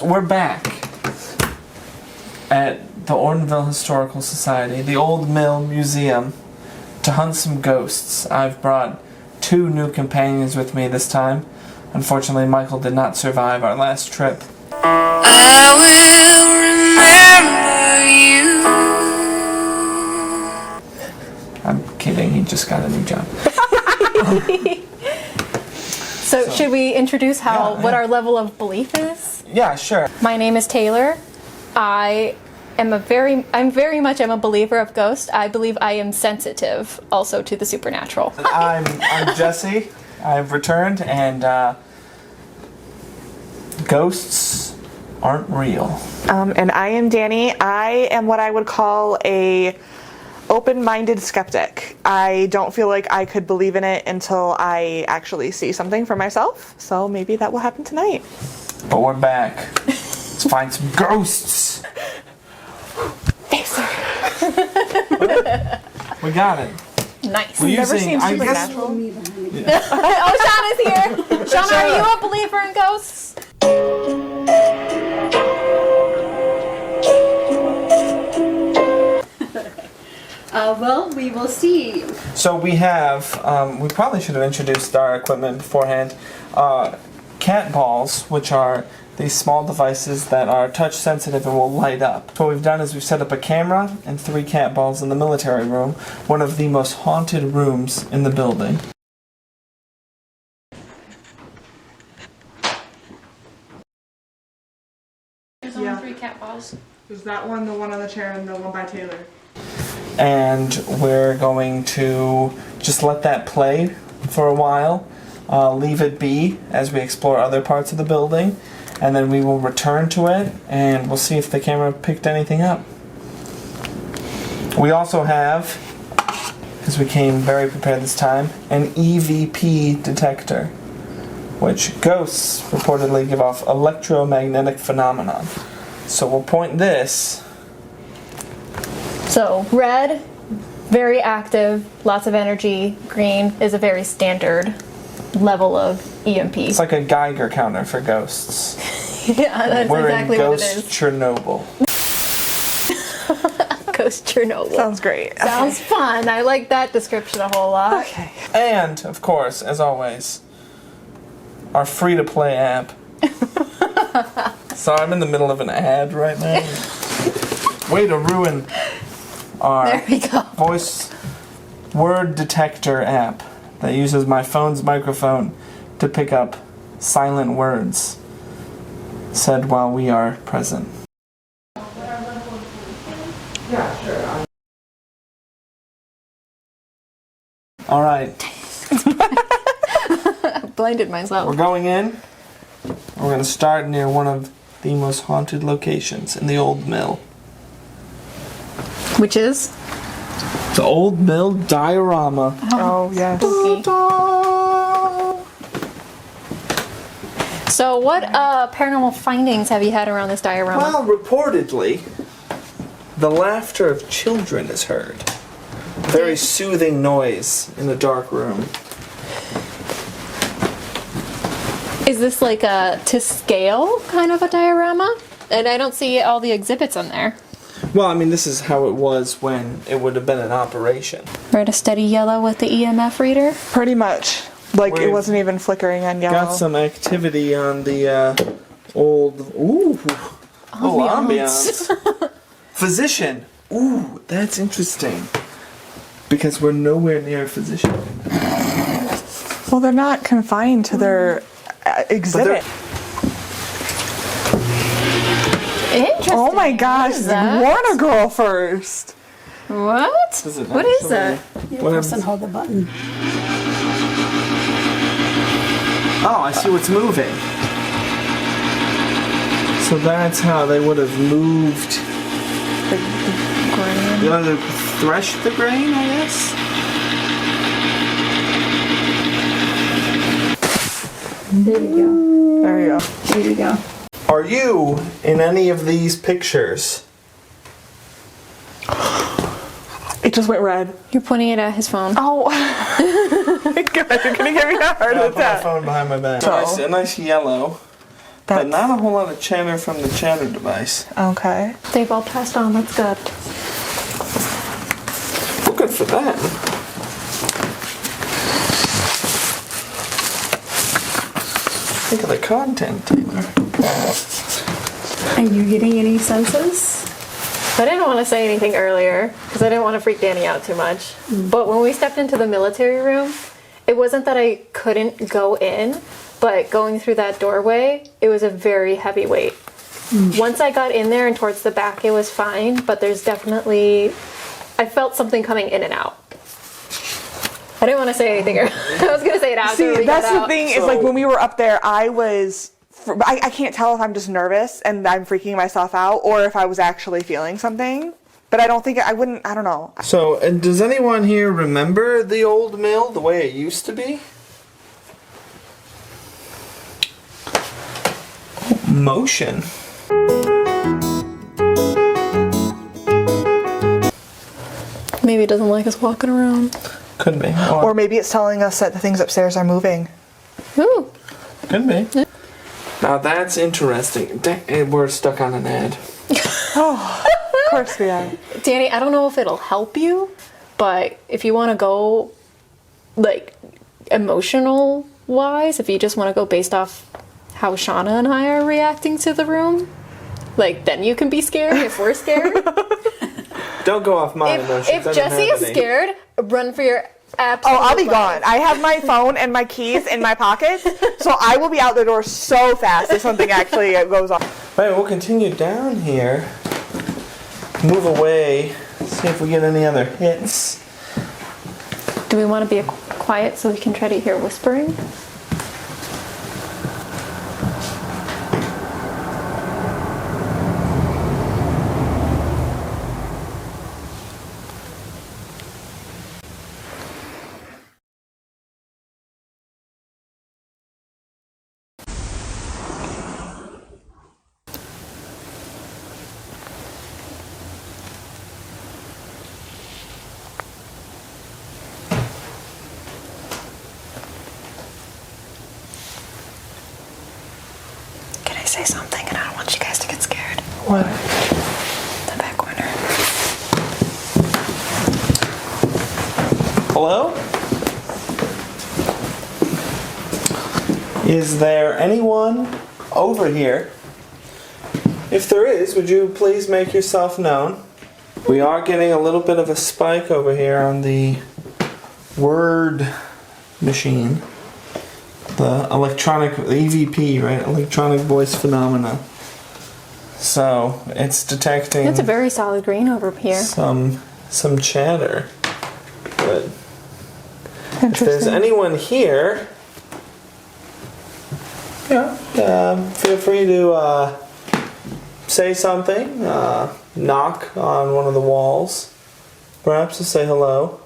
We're back at the Ortonville Historical Society, the Old Mill Museum, to hunt some ghosts. I've brought 2 new companions with me this time. Unfortunately, Michael did not survive our last trip. I will remember you. I'm kidding, he just got a new job. So should we introduce what our level of belief is? Yeah, sure. My name is Taylor. I'm very much a believer of ghosts. I believe I am sensitive also to the supernatural. I'm Jesse. I've returned, and ghosts aren't real. And I am Danny. I am what I would call a open-minded skeptic. I don't feel like I could believe in it until I actually see something for myself. So maybe that will happen tonight. But we're back. Let's find some ghosts. We got it. Nice. We're Never using, seen I guess, Supernatural. Oh, Shauna's here. Shauna, are you a believer in ghosts? Well, we will see. So we have, we probably should have introduced our equipment beforehand. Cat balls, which are these small devices that are touch sensitive and will light up. So what we've done is we've set up a camera and 3 cat balls in the military room, one of the most haunted rooms in the building. There's only 3 cat balls. There's that one, the one on the chair, and the one by Taylor. And we're going to just let that play for a while, leave it be as we explore other parts of the building, and then we will return to it and we'll see if the camera picked anything up. We also have, because we came very prepared this time, an EVP detector, which ghosts reportedly give off electromagnetic phenomenon. So we'll point this. So red, very active, lots of energy. Green is a very standard level of EMP. It's like a Geiger counter for ghosts. Yeah, that's We're exactly in what Ghost it is. Chernobyl. Ghost Chernobyl. Sounds great. Sounds fun. I like that description a whole lot. Okay. And, of course, as always, our free-to-play app. Sorry, I'm in the middle of an ad right now. Way to ruin our There we go. voice word detector app that uses my phone's microphone to pick up silent words said while we are present. Yeah, sure. All right. Blinded myself. We're going in. We're going to start near one of the most haunted locations in the old mill. Which is? The old mill diorama. Oh, yes. Spooky. So what paranormal findings have you had around this diorama? Well, reportedly, the laughter of children is heard. Very soothing noise in a dark room. Is this like a to scale kind of a diorama? And I don't see all the exhibits on there. Well, I mean, this is how it was when it would have been in operation. Red a steady yellow with the EMF reader. Pretty much. Like, it We've wasn't even flickering on yellow. Got some activity on the old... Ooh. Oh, ambiance. Physician. Ooh, that's interesting. Because we're nowhere near a physician. Well, they're not confined to their exhibit. Interesting. Oh my gosh, What is that? Warner Girl first. What? Does it What is actually- that? You What press am- and hold the button. Oh, I see what's moving. So that's how they would have moved. The grain. You know, they threshed the grain, I guess? There we go. There you go. Here we go. Are you in any of these pictures? It just went red. You're pointing it at his phone. Oh. God, you're gonna give me a heart I put my attack. phone behind my back. So- A nice yellow. but not a whole lot of chatter from the chatter device. Okay. They've all passed on. That's good. Well, good for that. Think of the content, Taylor. Are you getting any senses? I didn't want to say anything earlier because I didn't want to freak Danny out too much. But when we stepped into the military room, it wasn't that I couldn't go in, but going through that doorway, it was a very heavy weight. Once I got in there and towards the back, it was fine, but there's definitely, I felt something coming in and out. I didn't want to say anything. I was going to say it after. See, we that's got the out. thing is like when we were up there, I can't tell if I'm just nervous and I'm freaking myself out or if I was actually feeling something. But I don't think I don't know. So, and does anyone here remember the old mill, the way it used to be? Motion. Maybe it doesn't like us walking around. Could be. Or maybe it's telling us that the things upstairs are moving. Ooh. Could be. Now that's interesting. We're stuck on an ad. Oh, of course we are. Danny, I don't know if it'll help you, but if you want to go, like, emotional wise, if you just want to go based off how Shauna and I are reacting to the room, like, then you can be scared if we're scared. Don't go off my emotions. If Jesse is scared, run for your absolute Oh, I'll be life. gone. I have my phone and my keys in my pockets, so I will be out the door so fast if something actually goes on. Right, we'll continue down here. Move away. See if we get any other hits. Do we want to be quiet so we can try to hear whispering? Can I say something? And I don't want you guys to get scared. What? The back corner. Hello? Is there anyone over here? If there is, would you please make yourself known? We are getting a little bit of a spike over here on the word machine. The electronic, the EVP, right? Electronic voice phenomena. So it's detecting It's a very solid green over here. some chatter. But if there's anyone here, feel free to say something, knock on one of the walls, perhaps to say hello.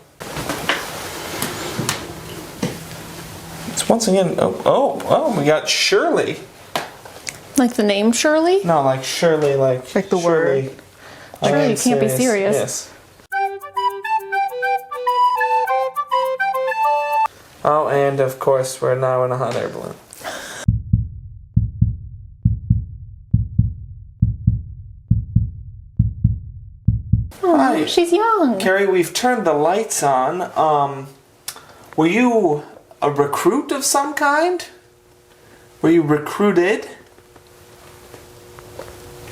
It's once again, oh, we got Shirley. Like the name Shirley? No, like Shirley, like the Shirley. word. Shirley, you can't be serious. Yes. Oh, and of course, we're now in a hot air balloon. Hi. She's young. Carrie, we've turned the lights on. Were you a recruit of some kind? Were you recruited?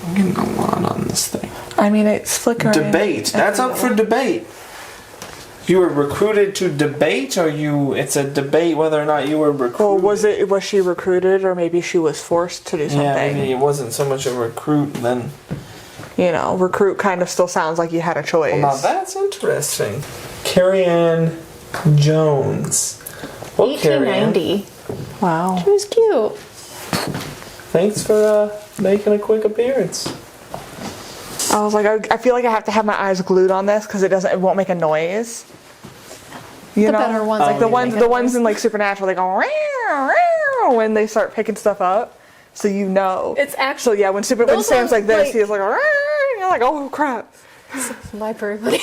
I'm getting a lot on this thing. I mean, it's flickering. Debate. That's up for debate. You were recruited to debate, or it's a debate whether or not you were recruited. Or was she recruited, or maybe she was forced to do something? Yeah, maybe it wasn't so much a recruit then. You know, recruit kind of still sounds like you had a choice. Well, now that's interesting. Carrie Ann Jones. Well, Carrie Ann, 1890. Wow. She was cute. thanks for making a quick appearance. I was like, I feel like I have to have my eyes glued on this because it won't make a noise. You The know? better ones, like like the they ones, make a the ones noise. in like Supernatural, they go "Meow, meow," when they start picking stuff up, so you know. It's So actually yeah, when Those Sam's are, like this, like- he's like, "Meow," and you're like, oh crap. my purr buddy.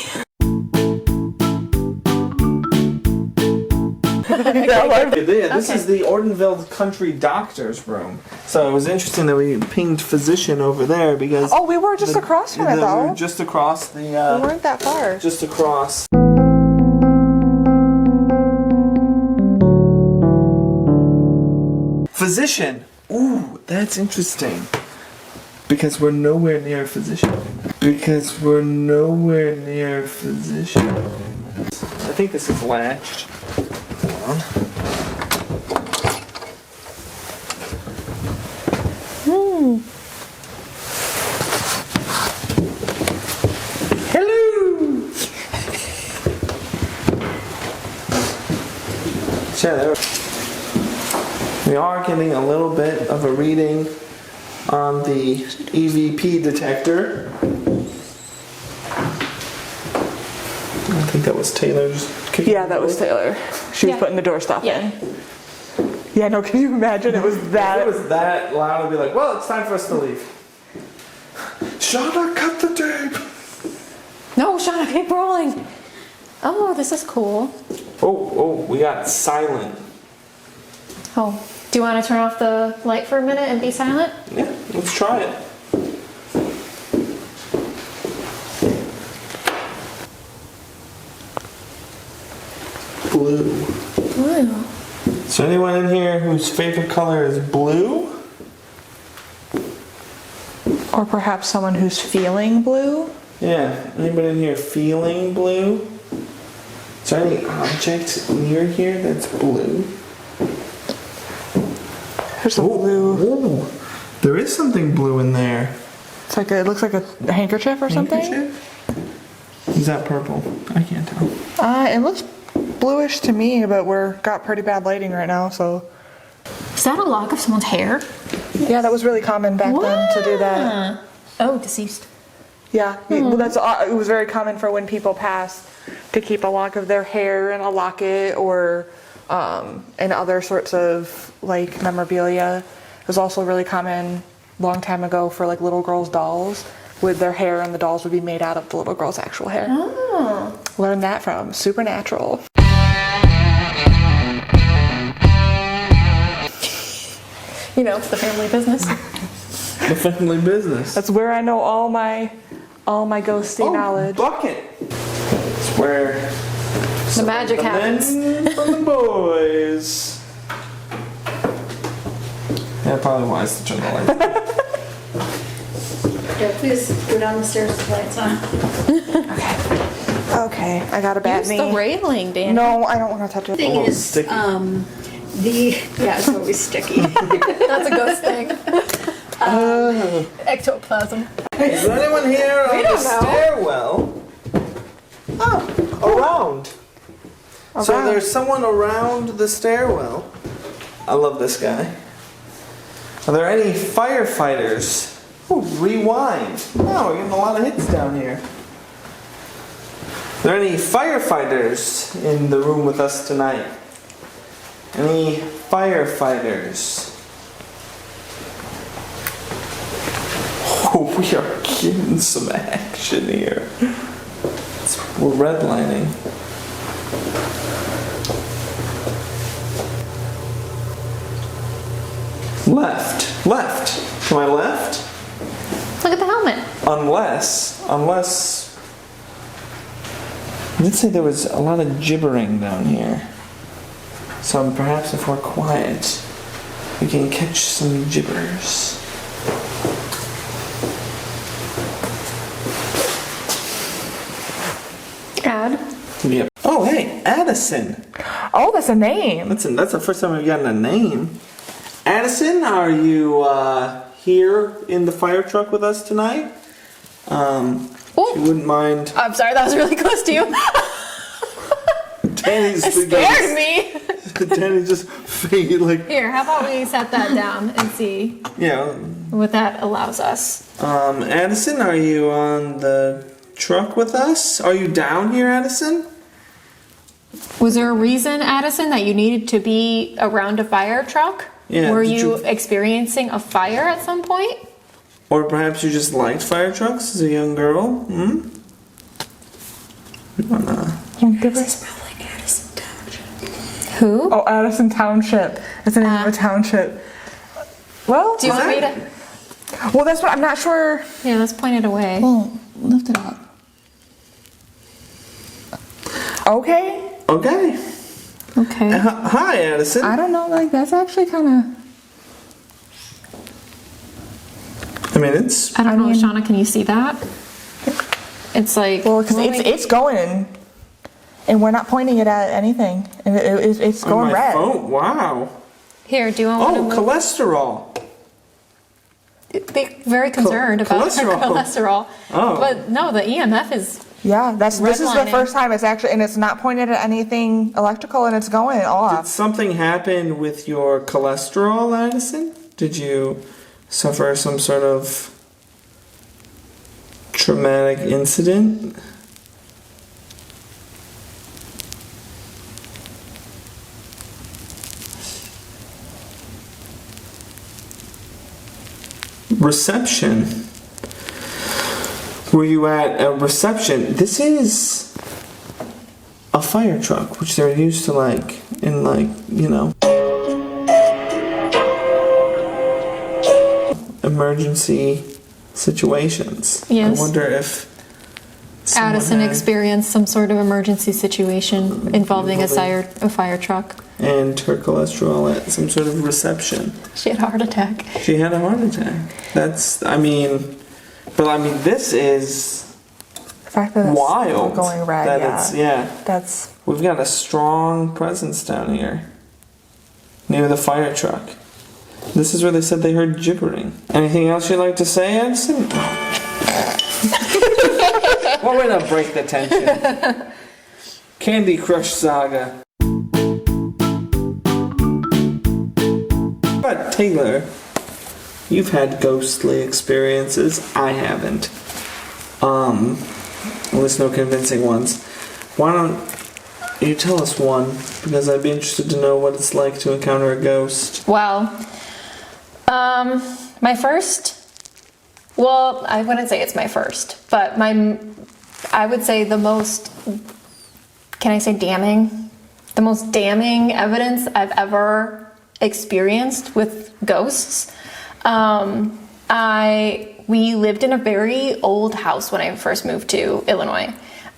This is the Ortonville Country Doctor's room. So it was interesting that we pinged physician over there because. Oh, we were just across from it though. We were just across the. We weren't that far. Just across. Physician. Ooh, that's interesting. Because we're nowhere near a physician. Because we're nowhere near a physician. I think this is latched. Hold on. Hello. So there. We are getting a little bit of a reading on the EVP detector. I think that was Taylor just kicking. Yeah, that was Taylor. She was putting the doorstop in. Yeah, no, can you imagine? It was that. If it was that loud, I'd be like, well, it's time for us to leave. Shauna, cut the tape. No, Shauna, keep rolling. Oh, this is cool. Oh, we got silent. Oh, do you want to turn off the light for a minute and be silent? Yeah, let's try it. Blue. Blue. Is there anyone in here whose favorite color is blue? Or perhaps someone who's feeling blue? Yeah, anybody in here feeling blue? Is there any object near here that's blue? There's a blue. Ooh, there is something blue in there. It's like it looks like a handkerchief or something. Handkerchief? Is that purple? I can't tell. It looks bluish to me, but we're got pretty bad lighting right now, so. Is that a lock of someone's hair? Yeah, that was really common back then to do that. Oh, deceased. Yeah, well, it was very common for when people passed to keep a lock of their hair in a locket or and other sorts of like memorabilia. It was also really common long time ago for like little girls' dolls with their hair, and the dolls would be made out of the little girl's actual hair. Oh. Learned that from Supernatural. You know, it's the family business. The family business. That's where I know all my ghosty knowledge. Bucket. It's where The magic happens. men from the boys. Yeah, probably wise to turn the lights on. Yeah, please go down the stairs with the lights on. Okay, I got a bad Use knee. the railing, Dan. No, I don't want to touch it. Thing is, sticky. yeah, it's always sticky. That's a ghost thing. Ectoplasm. Is there anyone here on the don't know. stairwell? Oh, around. So Around. there's someone around the stairwell. I love this guy. Are there any firefighters? Oh, rewind. Oh, we're getting a lot of hits down here. Are there any firefighters in the room with us tonight? Any firefighters? Oh, we are getting some action here. We're redlining. Left. To my left? Look at the helmet. Unless, I did say there was a lot of gibbering down here. So perhaps if we're quiet, we can catch some gibbers. Add. Yep. Oh, hey, Addison. Oh, that's a name. That's the first time we've gotten a name. Addison, are you here in the fire truck with us tonight? If you wouldn't mind. I'm sorry, that was really close to you. Danny's It scared me. Danny just faded like. Here, how about we set that down and see Yeah. what that allows us. Addison, are you on the truck with us? Are you down here, Addison? Was there a reason, Addison, that you needed to be around a fire truck? Yeah, Were did you you- experiencing a fire at some point? Or perhaps you just liked fire trucks as a young girl? Hmm? You wanna... This is probably Addison Township. Who? Oh, Addison Township. That's the name of a township. Well, Do you want me to? well, that's what I'm not sure. Yeah, let's point it away. Well, lift it up. Okay. Okay. Okay. Hi, Addison. I don't know. Like that's actually kind of. I mean, it's. I don't know, Shauna, can you see that? It's like. Well, because it's going, and we're not pointing it at anything, and it's on going my red. phone. Wow. Here, do you want Oh, me to move? cholesterol. They're very concerned about her cholesterol. cholesterol. Oh. But no, the EMF is. Yeah, this is the Redlining. first time it's actually, and it's not pointed at anything electrical, and it's going off. Did something happen with your cholesterol, Addison? Did you suffer some sort of traumatic incident? Reception. Were you at a reception? This is a fire truck, which they're used to in emergency situations. Yes. I wonder if someone Addison had- experienced some sort of emergency situation involving a fire truck. and her cholesterol at some sort of reception. She had a heart attack. She had a heart attack. This is The fact that it's wild. going red. That Yeah, it's, yeah. that's We've got a strong presence down here near the fire truck. This is where they said they heard gibbering. Anything else you'd like to say, Edson? What way to break the tension? Candy Crush Saga. But Taylor, you've had ghostly experiences. I haven't. At least no convincing ones. Why don't you tell us one? Because I'd be interested to know what it's like to encounter a ghost. Well, my first, well, I wouldn't say it's my first, but I would say the most, can I say damning? The most damning evidence I've ever experienced with ghosts. We lived in a very old house when I first moved to Illinois.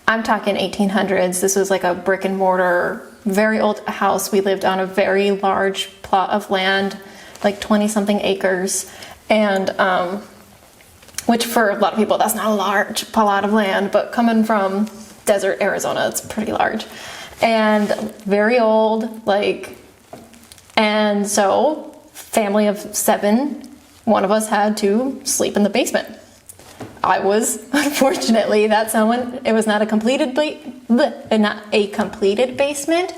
I'm talking 1800s. This was like a brick and mortar, very old house. We lived on a very large plot of land, like 20 something acres. And, which for a lot of people, that's not a large plot of land, but coming from desert Arizona, it's pretty large. And very old, and so family of 7, one of us had to sleep in the basement. I was, unfortunately, it was not a completed basement,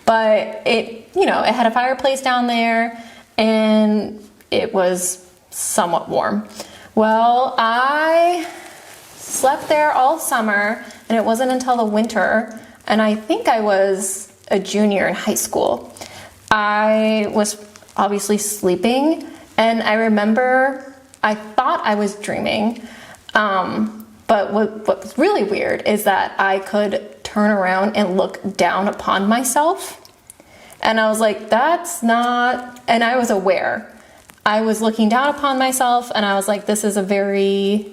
but it had a fireplace down there and it was somewhat warm. Well, I slept there all summer and it wasn't until the winter, and I think I was a junior in high school. I was obviously sleeping, and I remember I thought I was dreaming, but what was really weird is that I could turn around and look down upon myself, and I was like, that's not, and I was aware. I was looking down upon myself, and I was like, this is a very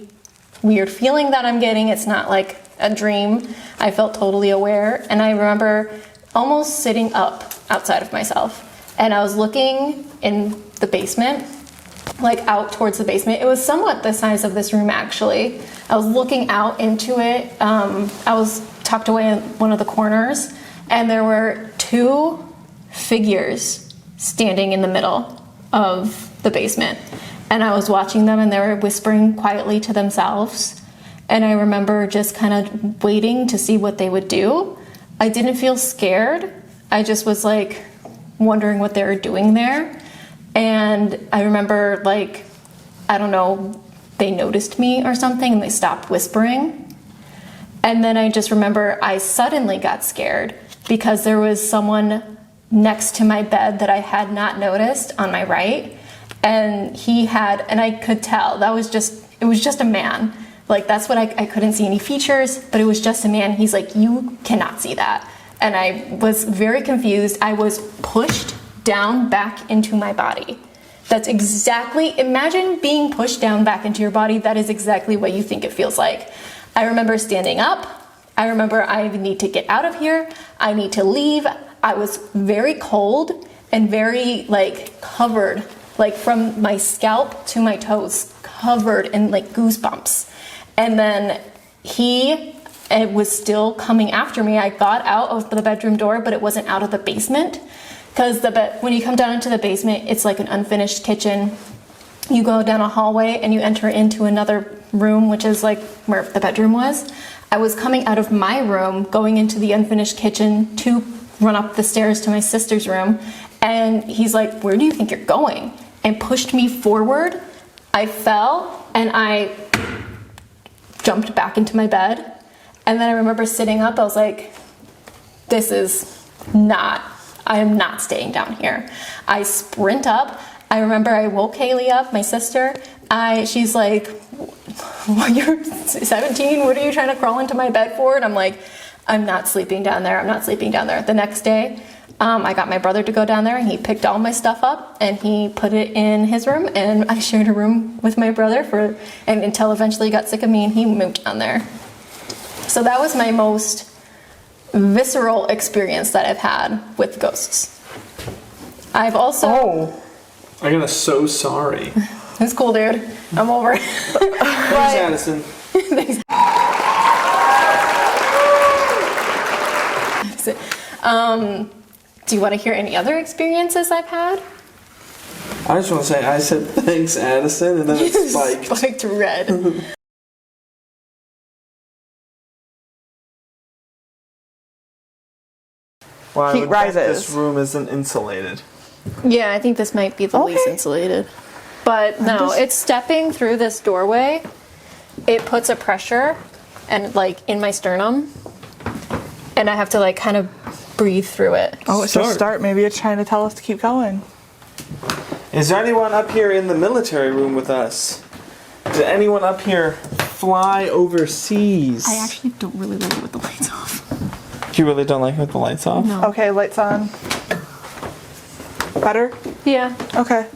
weird feeling that I'm getting. It's not like a dream. I felt totally aware, and I remember almost sitting up outside of myself, and I was looking in the basement, out towards the basement. It was somewhat the size of this room, actually. I was looking out into it. I was tucked away in one of the corners, and there were 2 figures standing in the middle of the basement, and I was watching them, and they were whispering quietly to themselves, and I remember just kind of waiting to see what they would do. I didn't feel scared. I just was wondering what they were doing there. And I remember I don't know, they noticed me or something and they stopped whispering. And then I just remember I suddenly got scared because there was someone next to my bed that I had not noticed on my right. And and I could tell it was just a man. That's what I couldn't see any features, but it was just a man. He's like, you cannot see that. and I was very confused. I was pushed down back into my body. That's exactly, imagine being pushed down back into your body. That is exactly what you think it feels like. I remember standing up. I remember I need to get out of here. I need to leave. I was very cold and very like covered, like from my scalp to my toes, covered in like goosebumps. And then it was still coming after me. I got out of the bedroom door, but it wasn't out of the basement. Because when you come down into the basement, it's like an unfinished kitchen. You go down a hallway and you enter into another room, which is like where the bedroom was. I was coming out of my room, going into the unfinished kitchen to run up the stairs to my sister's room. And he's like, "Where do you think you're going?" And pushed me forward. I fell and I jumped back into my bed. And then I remember sitting up. I was like, I am not staying down here. I sprint up. I remember I woke Haley up, my sister. She's like, "Well, you're 17. What are you trying to crawl into my bed for?" And I'm like, "I'm not sleeping down there. I'm not sleeping down there." The next day, I got my brother to go down there and he picked all my stuff up and he put it in his room, and I shared a room with my brother until eventually he got sick of me and he moved down there. So that was my most visceral experience that I've had with ghosts. I've also... Oh, I got so sorry. It's cool, dude. I'm over it. Thanks, Addison. Thanks. Do you want to hear any other experiences I've had? I just want to say, I said thanks, Addison, and then it spiked. Spiked red. Well, I Heat would bet rises. this room isn't insulated. Yeah, I think this might be the least insulated. But no, it's stepping through this doorway. It puts a pressure and like in my sternum, and I have to like kind of breathe through it. Oh, it's a start. Maybe it's trying to tell us to keep going. Is there anyone up here in the military room with us? Did anyone up here fly overseas? I actually don't really like it with the lights off. You really don't like it with the lights off? No. Okay, lights on. Better? Yeah. Okay.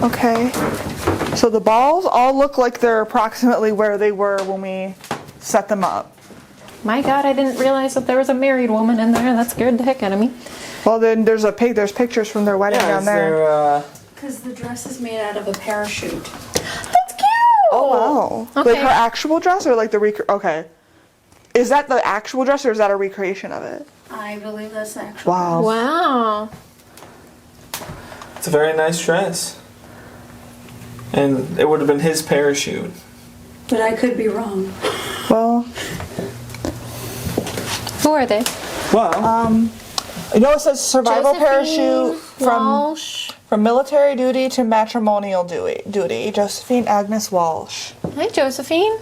Okay. So the balls all look like they're approximately where they were when we set them up. My God, I didn't realize that there was a married woman in there. That scared the heck out of me. Well, then there's pictures from their wedding down there. Because the dress is made out of a parachute. That's cute. Oh wow! Okay. Like her actual dress, or like the okay? Is that the actual dress, or is that a recreation of it? I believe that's the actual Wow. Wow. It's a very nice dress. And it would have been his parachute. But I could be wrong. Well, Who are they? Well, you know it says survival parachute Walsh. from military duty to matrimonial duty. Josephine Agnes Walsh. Hi, Josephine.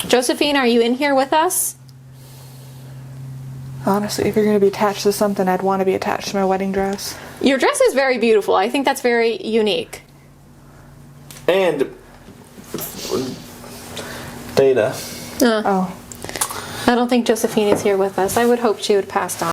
Josephine, are you in here with us? Honestly, if you're going to be attached to something, I'd want to be attached to my wedding dress. Your dress is very beautiful. I think that's very unique. and Data. Oh. I don't think Josephine is here with us. I would hope she would pass on.